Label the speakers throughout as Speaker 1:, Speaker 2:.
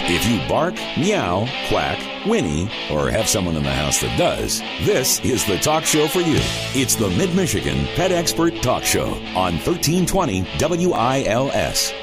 Speaker 1: If you bark, meow, quack, whinny, or have someone in the house that does, this is the talk show for you. It's the Mid-Michigan Pet Expert Talk Show on 1320 WILS.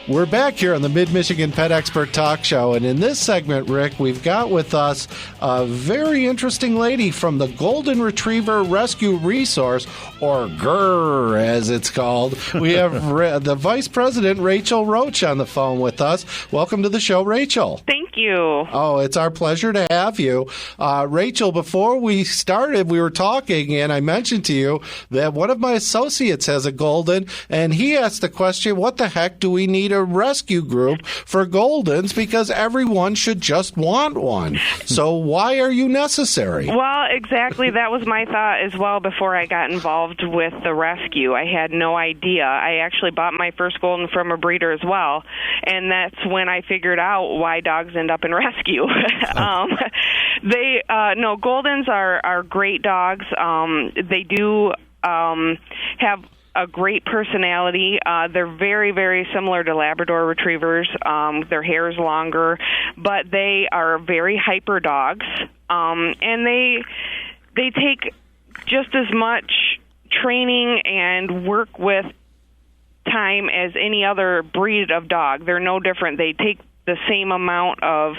Speaker 2: We're back here on the Mid-Michigan Pet Expert Talk Show, and in this segment, Rick, we've got with us a very interesting lady from the Golden Retriever Rescue Resource, or GRR, as it's called. We have the Vice President, Rachel Roach, on the phone with us. Welcome to the show, Rachel.
Speaker 3: Thank you.
Speaker 2: Oh, it's our pleasure to have you. Rachel, before we started, we were talking, and I mentioned to you that one of my associates has a Golden, and he asked the question, what the heck do we need a rescue group for Goldens, because everyone should just want one. So why are you necessary?
Speaker 3: Well, exactly. That was my thought as well before I got involved with the rescue. I had no idea. I actually bought my first Golden from a breeder as well, and that's when I figured out why dogs end up in rescue. Goldens are great dogs. They do have a great personality. They're very, very similar to Labrador Retrievers. Their hair is longer, but they are very hyper dogs, and they take just as much training and work with time as any other breed of dog. They're no different. They take the same amount of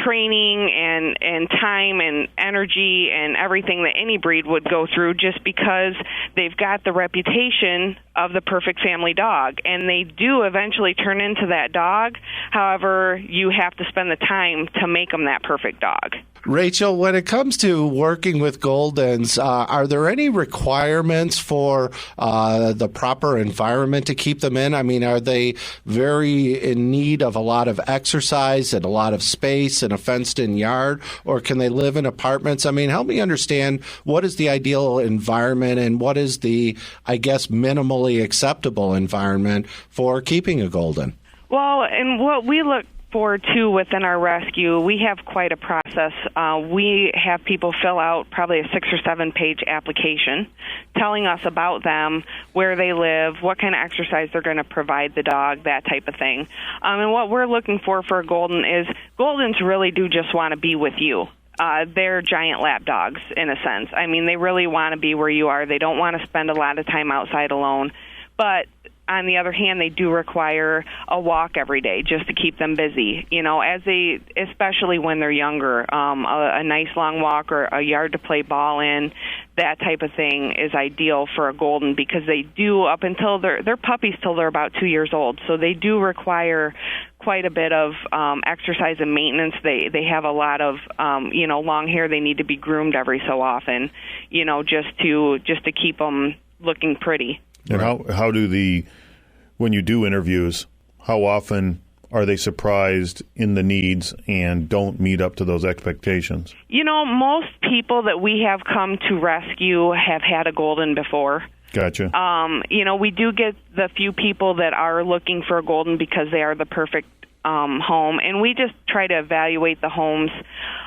Speaker 3: training and time and energy and everything that any breed would go through, just because they've got the reputation of the perfect family dog, and they do eventually turn into that dog. However, you have to spend the time to make them that perfect dog.
Speaker 2: Rachel, when it comes to working with Goldens, are there any requirements for the proper environment to keep them in? I mean, are they very in need of a lot of exercise and a lot of space and a fenced-in yard, or can they live in apartments? I mean, help me understand what is the ideal environment and what is the, I guess, minimally acceptable environment for keeping a Golden?
Speaker 3: Well, and what we look forward to within our rescue, we have quite a process. We have people fill out probably a 6 or 7 page application telling us about them, where they live, what kind of exercise they're going to provide the dog, that type of thing. And what we're looking for a Golden is Goldens really do just want to be with you. They're giant lap dogs in a sense. I mean, they really want to be where you are. They don't want to spend a lot of time outside alone. But on the other hand, they do require a walk every day just to keep them busy. You know, especially when they're younger, a nice long walk or a yard to play ball in, that type of thing is ideal for a Golden, because they do, up until they're puppies till they're about 2 years old, so they do require quite a bit of exercise and maintenance. They have a lot of long hair. They need to be groomed every so often, just to keep them looking pretty.
Speaker 4: And how do when you do interviews, how often are they surprised in the needs and don't meet up to those expectations?
Speaker 3: Most people that we have come to rescue have had a Golden before.
Speaker 4: Gotcha.
Speaker 3: We do get the few people that are looking for a Golden because they are the perfect home, and we just try to evaluate the homes,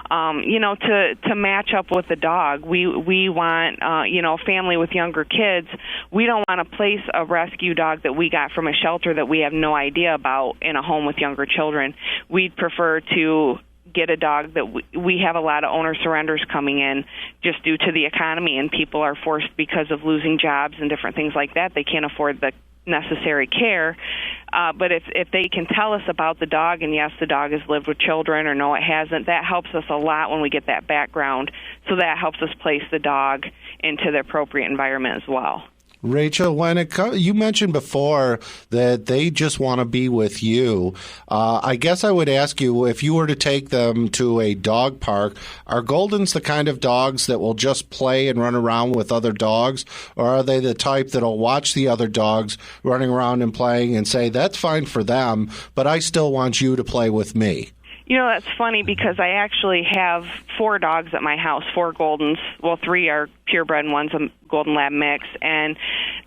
Speaker 3: to match up with the dog. We want, a family with younger kids. We don't want to place a rescue dog that we got from a shelter that we have no idea about in a home with younger children. We'd prefer to get a dog that we have a lot of owner surrenders coming in just due to the economy, and people are forced because of losing jobs and different things like that. They can't afford the necessary care, but if they can tell us about the dog, and yes, the dog has lived with children, or no, it hasn't, that helps us a lot when we get that background, so that helps us place the dog into the appropriate environment as well.
Speaker 2: Rachel, you mentioned before that they just want to be with you. I guess I would ask you, if you were to take them to a dog park, are Goldens the kind of dogs that will just play and run around with other dogs, or are they the type that will watch the other dogs running around and playing and say, that's fine for them, but I still want you to play with me?
Speaker 3: That's funny, because I actually have 4 dogs at my house, 4 Goldens. Well, 3 are purebred and one's a Golden Lab mix, and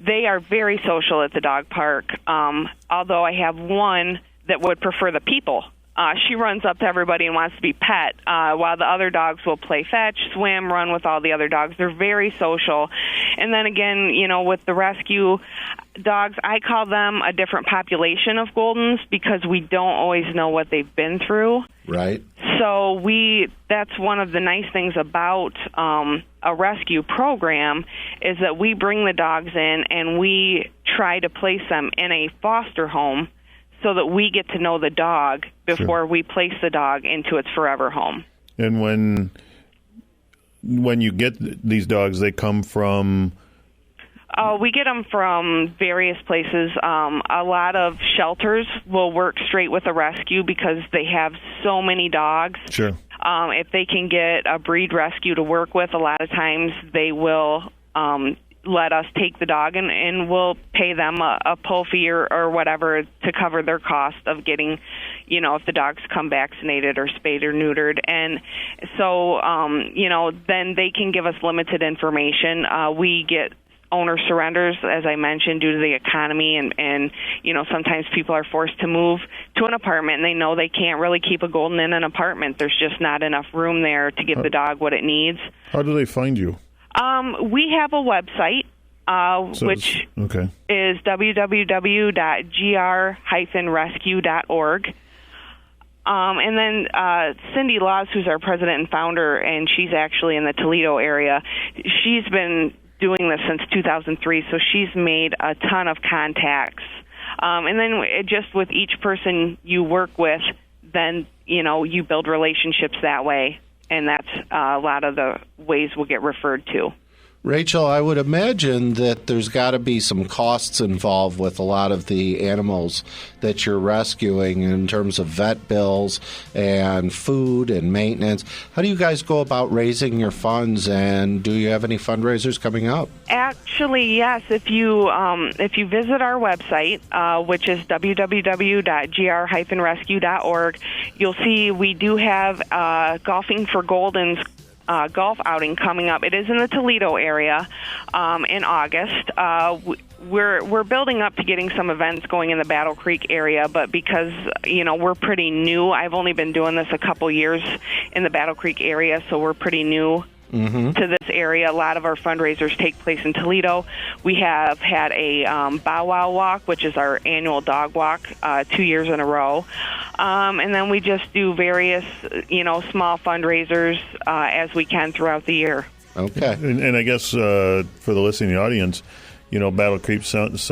Speaker 3: they are very social at the dog park, although I have one that would prefer the people. She runs up to everybody and wants to be pet, while the other dogs will play fetch, swim, run with all the other dogs. They're very social. And then again, with the rescue dogs, I call them a different population of Goldens because we don't always know what they've been through.
Speaker 2: Right.
Speaker 3: So that's one of the nice things about a rescue program is that we bring the dogs in and we try to place them in a foster home so that we get to know the dog before we place the dog into its forever home.
Speaker 4: And when you get these dogs, they come from...
Speaker 3: We get them from various places. A lot of shelters will work straight with a rescue because they have so many dogs.
Speaker 4: Sure.
Speaker 3: If they can get a breed rescue to work with, a lot of times they will let us take the dog and we'll pay them a pull fee or whatever to cover their cost of getting, if the dogs come vaccinated or spayed or neutered. And so, then they can give us limited information. We get owner surrenders, as I mentioned, due to the economy, and sometimes people are forced to move to an apartment and they know they can't really keep a Golden in an apartment. There's just not enough room there to give the dog what it needs.
Speaker 4: How do they find you?
Speaker 3: We have a website, which is www.gr-rescue.org. And then Cindy Laws, who's our president and founder, and she's actually in the Toledo area, she's been doing this since 2003, so she's made a ton of contacts. And then just with each person you work with, then, you build relationships that way, and that's a lot of the ways we'll get referred to.
Speaker 2: Rachel, I would imagine that there's got to be some costs involved with a lot of the animals that you're rescuing in terms of vet bills and food and maintenance. How do you guys go about raising your funds, and do you have any fundraisers coming up?
Speaker 3: Actually, yes. If you visit our website, which is www.gr-rescue.org, you'll see we do have Golfing for Goldens golf outing coming up. It is in the Toledo area in August. We're building up to getting some events going in the Battle Creek area, but because we're pretty new, I've only been doing this a couple years in the Battle Creek area, so we're pretty new to this area. A lot of our fundraisers take place in Toledo. We have had a Bow Wow Walk, which is our annual dog walk, 2 years in a row. And then we just do various, small fundraisers as we can throughout the year.
Speaker 2: Okay.
Speaker 4: And I guess for the listening audience, Battle Creek sounds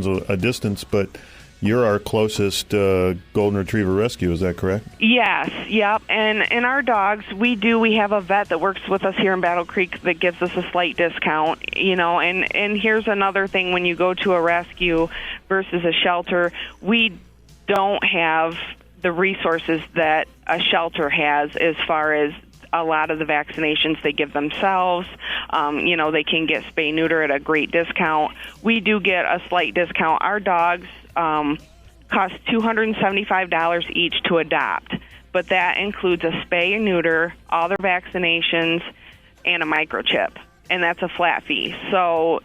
Speaker 4: a distance, but you're our closest Golden Retriever rescue, is that correct?
Speaker 3: Yes, yep. And our dogs, we have a vet that works with us here in Battle Creek that gives us a slight discount, and here's another thing: when you go to a rescue versus a shelter, we don't have the resources that a shelter has as far as a lot of the vaccinations they give themselves. They can get spay-neuter at a great discount. We do get a slight discount. Our dogs cost $275 each to adopt, but that includes a spay and neuter, all their vaccinations, and a microchip, and that's a flat fee. So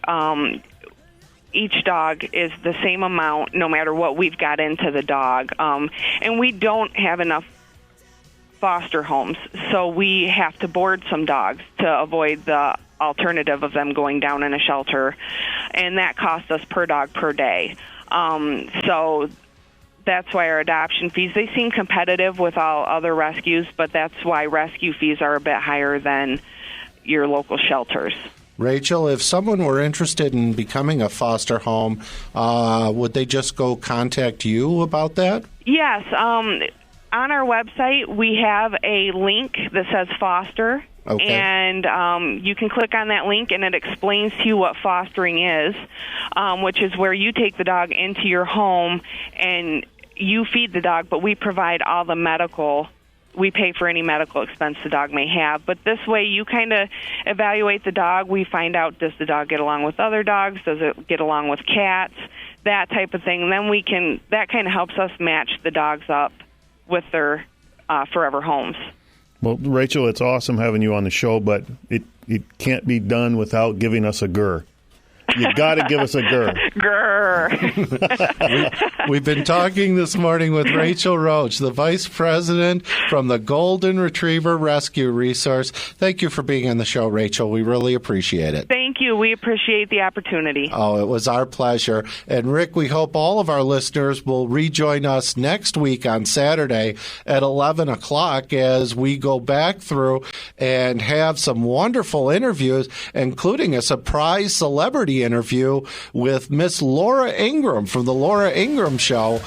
Speaker 3: each dog is the same amount no matter what we've got into the dog. And we don't have enough foster homes, so we have to board some dogs to avoid the alternative of them going down in a shelter, and that costs us per dog per day. So that's why our adoption fees, they seem competitive with all other rescues, but that's why rescue fees are a bit higher than your local shelters.
Speaker 2: Rachel, if someone were interested in becoming a foster home, would they just go contact you about that?
Speaker 3: Yes. On our website, we have a link that says foster.
Speaker 2: Okay.
Speaker 3: And you can click on that link, and it explains to you what fostering is, which is where you take the dog into your home and you feed the dog, but we provide all the medical. We pay for any medical expense the dog may have. But this way, you kind of evaluate the dog. We find out, does the dog get along with other dogs? Does it get along with cats? That type of thing. And then that kind of helps us match the dogs up with their forever homes.
Speaker 4: Well, Rachel, it's awesome having you on the show, but it can't be done without giving us a GUR. You got to give us a grr.
Speaker 3: Grr.
Speaker 2: We've been talking this morning with Rachel Roach, the Vice President from the Golden Retriever Rescue Resource. Thank you for being on the show, Rachel. We really appreciate it.
Speaker 3: Thank you. We appreciate the opportunity.
Speaker 2: Oh, it was our pleasure. And Rick, we hope all of our listeners will rejoin us next week on Saturday at 11 o'clock as we go back through and have some wonderful interviews, including a surprise celebrity interview with Miss Laura Ingraham from the Laura Ingraham Show,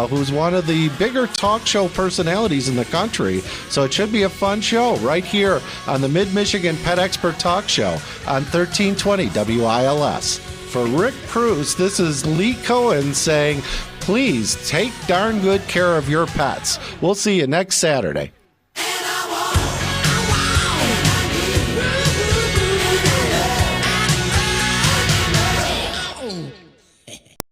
Speaker 2: who's one of the bigger talk show personalities in the country. So it should be a fun show right here on the Mid-Michigan Pet Expert Talk Show on 1320 WILS. For Rick Cruz, this is Lee Cohen saying, please take darn good care of your pets. We'll see you next Saturday.